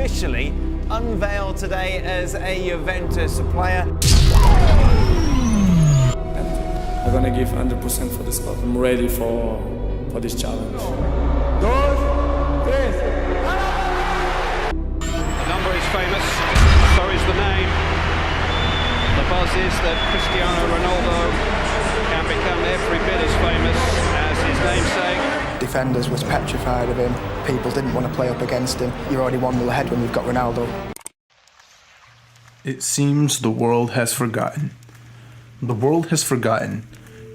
officially unveiled today as a Juventus player. I'm gonna give 100% for this club. I'm ready for this challenge. The number is famous, so is the name. The buzz is that Cristiano Ronaldo can become every bit as famous as his namesake. Defenders was petrified of him. People didn't want to play up against him. You're already 1-0 ahead when you've got Ronaldo. It seems the world has forgotten. The world has forgotten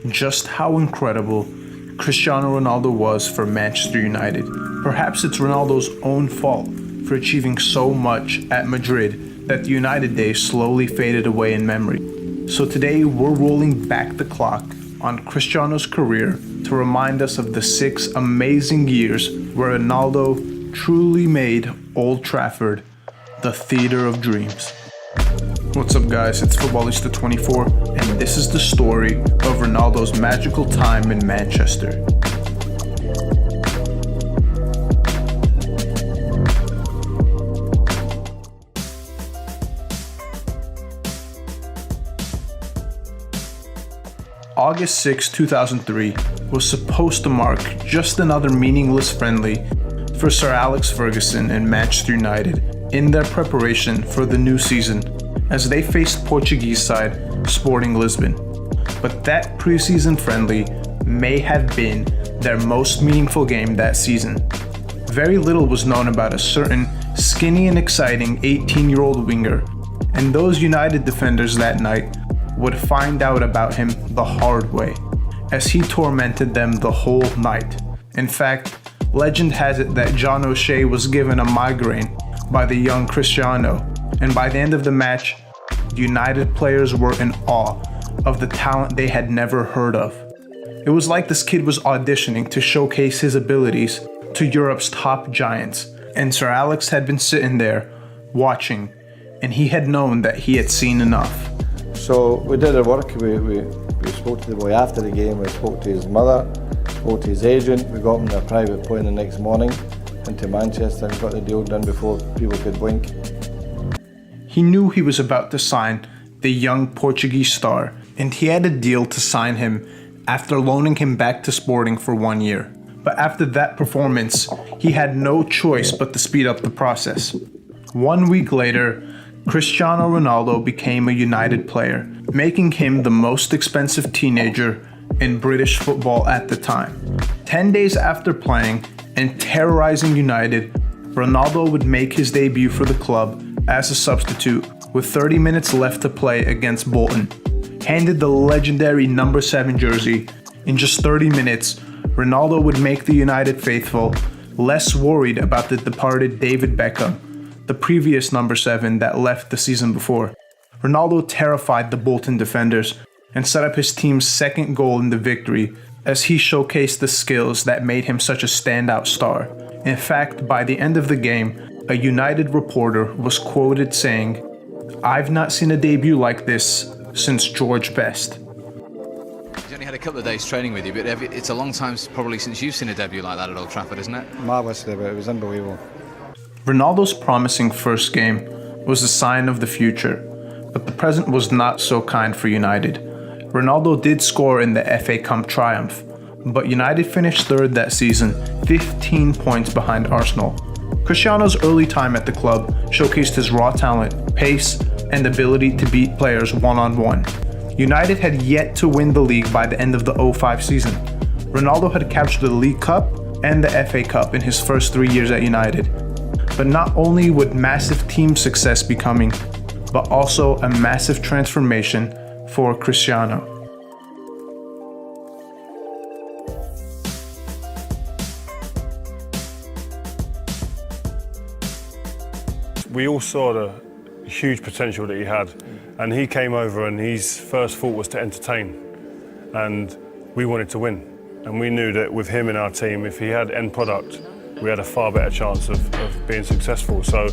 just how incredible Cristiano Ronaldo was for Manchester United. Perhaps it's Ronaldo's own fault for achieving so much at Madrid that the United days slowly faded away in memory. So today we're rolling back the clock on Cristiano's career to remind us of the 6 amazing years where Ronaldo truly made Old Trafford the theater of dreams. What's up guys, it's Footballista24 and this is the story of Ronaldo's magical time in Manchester. August 6, 2003 was supposed to mark just another meaningless friendly for Sir Alex Ferguson and Manchester United in their preparation for the new season as they faced Portuguese side Sporting Lisbon. But that preseason friendly may have been their most meaningful game that season. Very little was known about a certain skinny and exciting 18-year-old winger, and those United defenders that night would find out about him the hard way, as he tormented them the whole night. In fact, legend has it that John O'Shea was given a migraine by the young Cristiano, and by the end of the match, United players were in awe of the talent they had never heard of. It was like this kid was auditioning to showcase his abilities to Europe's top giants, and Sir Alex had been sitting there watching, and he had known that he had seen enough. So we did our work, we spoke to the boy after the game, we spoke to his mother, spoke to his agent, we got him on a private plane the next morning into Manchester and got the deal done before people could blink. He knew he was about to sign the young Portuguese star, and he had a deal to sign him after loaning him back to Sporting for 1 year. But after that performance, he had no choice but to speed up the process. 1 week later, Cristiano Ronaldo became a United player, making him the most expensive teenager in British football at the time. 10 days after playing and terrorizing United, Ronaldo would make his debut for the club as a substitute with 30 minutes left to play against Bolton. Handed the legendary number 7 jersey, in just 30 minutes, Ronaldo would make the United faithful less worried about the departed David Beckham, the previous number 7 that left the season before. Ronaldo terrified the Bolton defenders and set up his team's second goal in the victory as he showcased the skills that made him such a standout star. In fact, by the end of the game, a United reporter was quoted saying, "I've not seen a debut like this since George Best." He's only had a couple of days training with you, but it's a long time probably since you've seen a debut like that at Old Trafford, isn't it? Marvellous debut, it was unbelievable. Ronaldo's promising first game was a sign of the future, but the present was not so kind for United. Ronaldo did score in the FA Cup triumph, but United finished third that season, 15 points behind Arsenal. Cristiano's early time at the club showcased his raw talent, pace, and ability to beat players one-on-one. United had yet to win the league by the end of the 05 season. Ronaldo had captured the League Cup and the FA Cup in his first 3 years at United. But not only would massive team success be coming, but also a massive transformation for Cristiano. We all saw the huge potential that he had, and he came over and his first thought was to entertain, and we wanted to win. And we knew that with him in our team, if he had end product, we had a far better chance of being successful. So,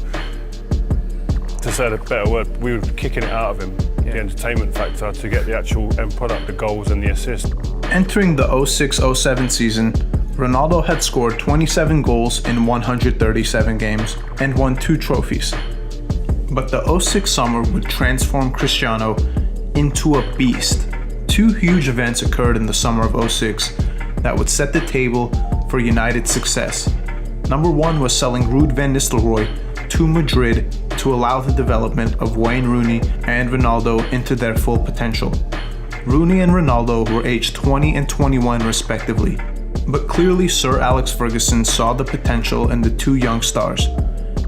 to say the better word, we were kicking it out of him, the entertainment factor, to get the actual end product, the goals and the assists. Entering the 06-07 season, Ronaldo had scored 27 goals in 137 games and won 2 trophies. But the 06 summer would transform Cristiano into a beast. 2 huge events occurred in the summer of 06 that would set the table for United's success. Number 1 was selling Ruud van Nistelrooy to Madrid to allow the development of Wayne Rooney and Ronaldo into their full potential. Rooney and Ronaldo were aged 20 and 21 respectively, but clearly Sir Alex Ferguson saw the potential in the 2 young stars.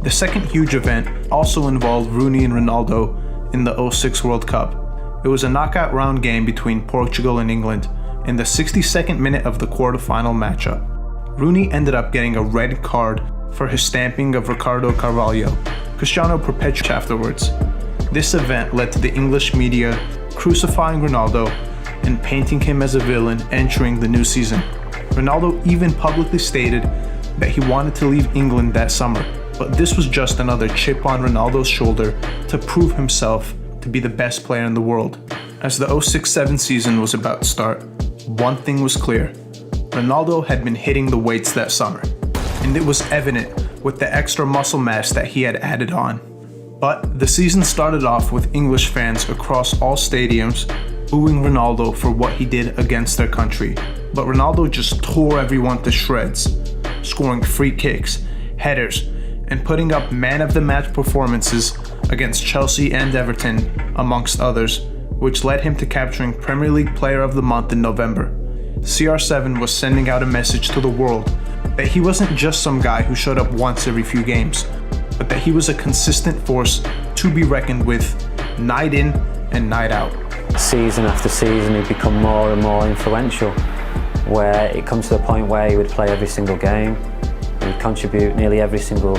The second huge event also involved Rooney and Ronaldo in the 06 World Cup. It was a knockout round game between Portugal and England in the 62nd minute of the quarter-final matchup. Rooney ended up getting a red card for his stamping of Ricardo Carvalho. Cristiano perpetuated afterwards. This event led to the English media crucifying Ronaldo and painting him as a villain entering the new season. Ronaldo even publicly stated that he wanted to leave England that summer, but this was just another chip on Ronaldo's shoulder to prove himself to be the best player in the world. As the 06-07 season was about to start, one thing was clear. Ronaldo had been hitting the weights that summer, and it was evident with the extra muscle mass that he had added on. But the season started off with English fans across all stadiums booing Ronaldo for what he did against their country. But Ronaldo just tore everyone to shreds, scoring free kicks, headers, and putting up man-of-the-match performances against Chelsea and Everton, amongst others, which led him to capturing Premier League Player of the Month in November. CR7 was sending out a message to the world that he wasn't just some guy who showed up once every few games, but that he was a consistent force to be reckoned with, night in and night out. Season after season, he'd become more and more influential, where it comes to the point where he would play every single game, he would contribute nearly every single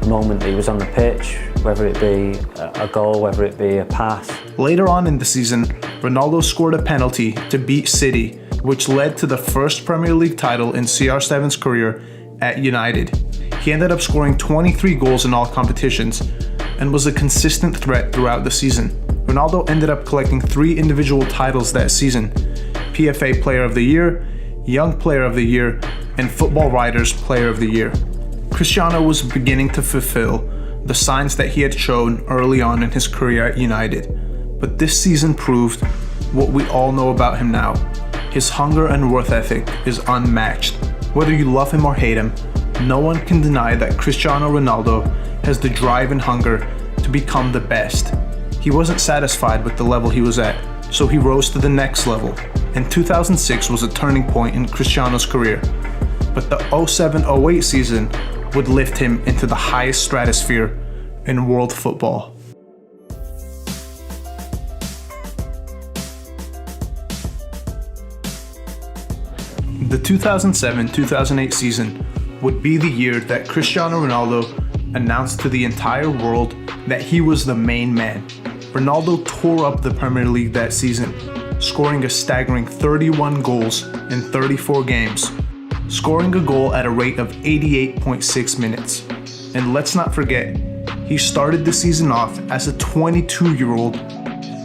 moment he was on the pitch, whether it be a goal, whether it be a pass. Later on in the season, Ronaldo scored a penalty to beat City, which led to the first Premier League title in CR7's career at United. He ended up scoring 23 goals in all competitions and was a consistent threat throughout the season. Ronaldo ended up collecting 3 individual titles that season: PFA Player of the Year, Young Player of the Year, and Football Writers Player of the Year. Cristiano was beginning to fulfill the signs that he had shown early on in his career at United, but this season proved what we all know about him now. His hunger and work ethic is unmatched. Whether you love him or hate him, no one can deny that Cristiano Ronaldo has the drive and hunger to become the best. He wasn't satisfied with the level he was at, so he rose to the next level, and 2006 was a turning point in Cristiano's career. But the 07-08 season would lift him into the highest stratosphere in world football. The 2007-2008 season would be the year that Cristiano Ronaldo announced to the entire world that he was the main man. Ronaldo tore up the Premier League that season, scoring a staggering 31 goals in 34 games, scoring a goal at a rate of 88.6 minutes. And let's not forget, he started the season off as a 22-year-old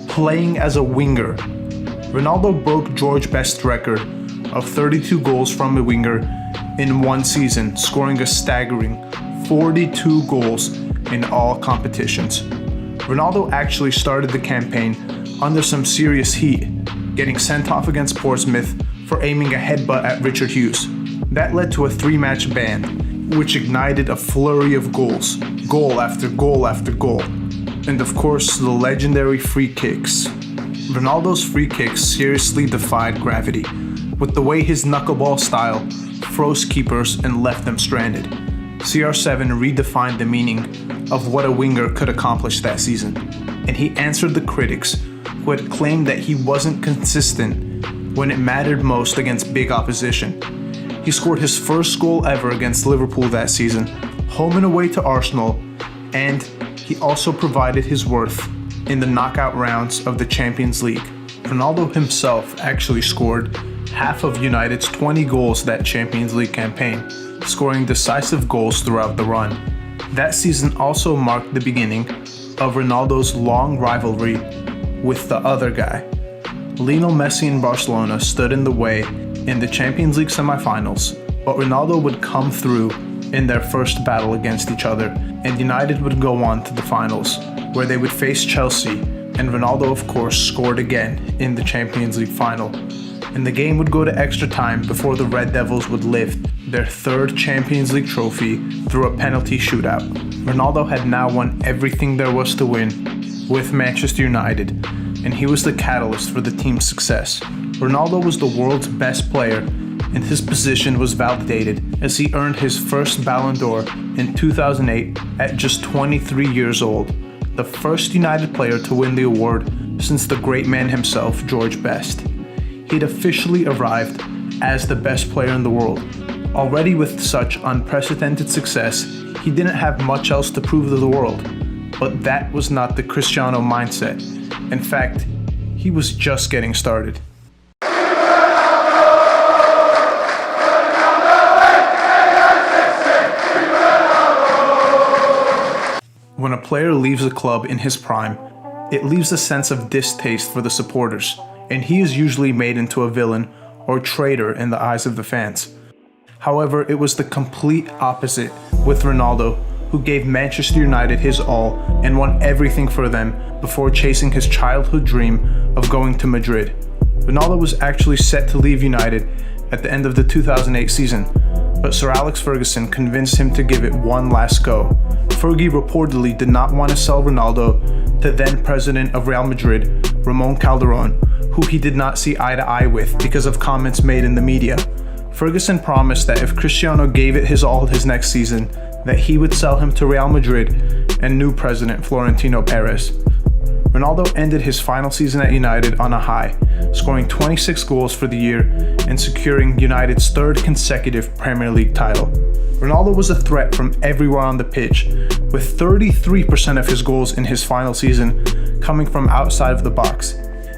playing as a winger. Ronaldo broke George Best's record of 32 goals from a winger in one season, scoring a staggering 42 goals in all competitions. Ronaldo actually started the campaign under some serious heat, getting sent off against Portsmouth for aiming a headbutt at Richard Hughes. That led to a 3-match ban, which ignited a flurry of goals, goal after goal after goal. And of course, the legendary free kicks. Ronaldo's free kicks seriously defied gravity, with the way his knuckleball style froze keepers and left them stranded. CR7 redefined the meaning of what a winger could accomplish that season, and he answered the critics who had claimed that he wasn't consistent when it mattered most against big opposition. He scored his first goal ever against Liverpool that season, home and away to Arsenal, and he also provided his worth in the knockout rounds of the Champions League. Ronaldo himself actually scored half of United's 20 goals that Champions League campaign, scoring decisive goals throughout the run. That season also marked the beginning of Ronaldo's long rivalry with the other guy. Lionel Messi in Barcelona stood in the way in the Champions League semi-finals, but Ronaldo would come through in their first battle against each other, and United would go on to the finals, where they would face Chelsea, and Ronaldo of course scored again in the Champions League final. And the game would go to extra time before the Red Devils would lift their third Champions League trophy through a penalty shootout. Ronaldo had now won everything there was to win with Manchester United, and he was the catalyst for the team's success. Ronaldo was the world's best player, and his position was validated as he earned his first Ballon d'Or in 2008 at just 23 years old, the first United player to win the award since the great man himself, George Best. He'd officially arrived as the best player in the world. Already with such unprecedented success, he didn't have much else to prove to the world. But that was not the Cristiano mindset. In fact, he was just getting started. When a player leaves a club in his prime, it leaves a sense of distaste for the supporters, and he is usually made into a villain or traitor in the eyes of the fans. However, it was the complete opposite with Ronaldo, who gave Manchester United his all and won everything for them before chasing his childhood dream of going to Madrid. Ronaldo was actually set to leave United at the end of the 2008 season, but Sir Alex Ferguson convinced him to give it one last go. Fergie reportedly did not want to sell Ronaldo to then president of Real Madrid, Ramon Calderón, who he did not see eye to eye with because of comments made in the media. Ferguson promised that if Cristiano gave it his all his next season, that he would sell him to Real Madrid and new president Florentino Perez. Ronaldo ended his final season at United on a high, scoring 26 goals for the year and securing United's third consecutive Premier League title. Ronaldo was a threat from everywhere on the pitch, with 33% of his goals in his final season coming from outside of the box.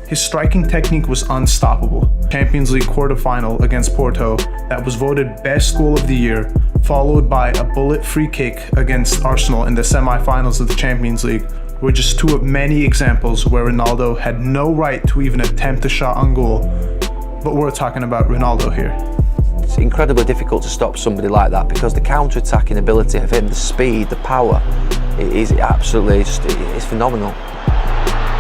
His striking technique was unstoppable. Champions League quarterfinal against Porto that was voted best goal of the year, followed by a bullet free kick against Arsenal in the semi-finals of the Champions League, were just two of many examples where Ronaldo had no right to even attempt a shot on goal. But we're talking about Ronaldo here. It's incredibly difficult to stop somebody like that because the counter-attacking ability of him, the speed, the power, is absolutely it's phenomenal.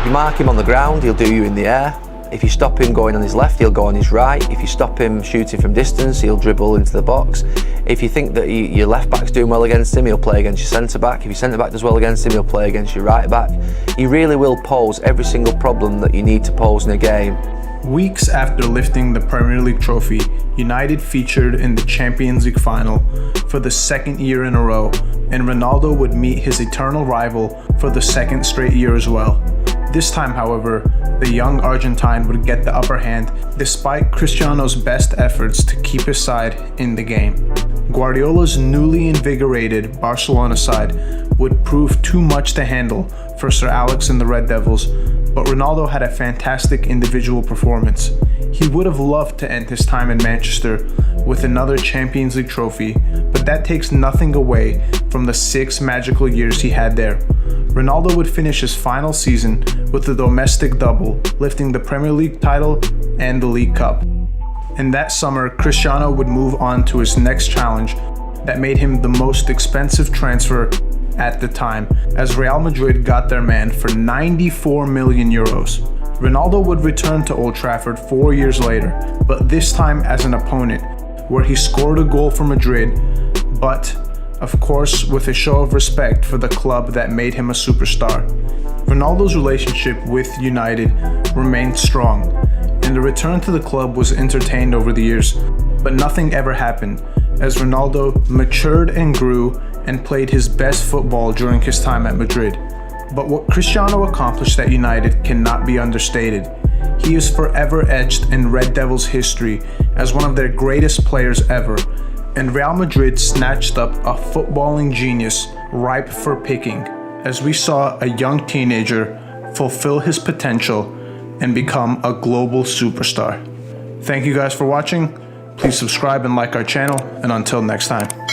You mark him on the ground, he'll do you in the air. If you stop him going on his left, he'll go on his right. If you stop him shooting from distance, he'll dribble into the box. If you think that your left back's doing well against him, he'll play against your centre back. If your centre back does well against him, he'll play against your right back. He really will pose every single problem that you need to pose in a game. Weeks after lifting the Premier League trophy, United featured in the Champions League final for the second year in a row, and Ronaldo would meet his eternal rival for the second straight year as well. This time, however, the young Argentine would get the upper hand despite Cristiano's best efforts to keep his side in the game. Guardiola's newly invigorated Barcelona side would prove too much to handle for Sir Alex and the Red Devils, but Ronaldo had a fantastic individual performance. He would have loved to end his time in Manchester with another Champions League trophy, but that takes nothing away from the 6 magical years he had there. Ronaldo would finish his final season with the domestic double, lifting the Premier League title and the League Cup. And that summer, Cristiano would move on to his next challenge that made him the most expensive transfer at the time, as Real Madrid got their man for 94 million euros. Ronaldo would return to Old Trafford 4 years later, but this time as an opponent, where he scored a goal for Madrid, but of course with a show of respect for the club that made him a superstar. Ronaldo's relationship with United remained strong, and the return to the club was entertained over the years, but nothing ever happened, as Ronaldo matured and grew and played his best football during his time at Madrid. But what Cristiano accomplished at United cannot be understated. He is forever etched in Red Devils history as one of their greatest players ever, and Real Madrid snatched up a footballing genius ripe for picking, as we saw a young teenager fulfill his potential and become a global superstar. Thank you guys for watching. Please subscribe and like our channel, and until next time.